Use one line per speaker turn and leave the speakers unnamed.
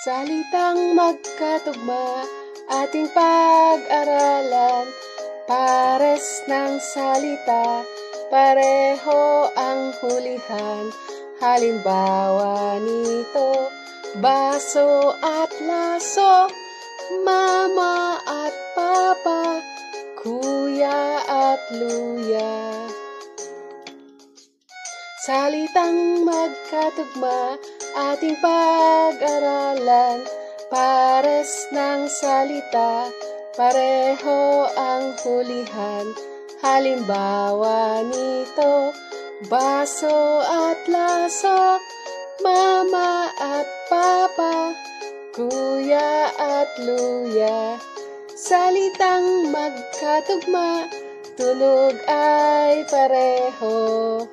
Salitang magkatugma, ating pag-aralan. Pares ng salita, pareho ang hulihan. Halimbawa nito, baso at laso, mama at papa, kuya at luya. Salitang magkatugma, ating pag-aralan. Pares ng salita, pareho ang hulihan. Halimbawa nito, baso at laso, mama at papa, kuya at luya. Salitang magkatugma, tunog ay pareho.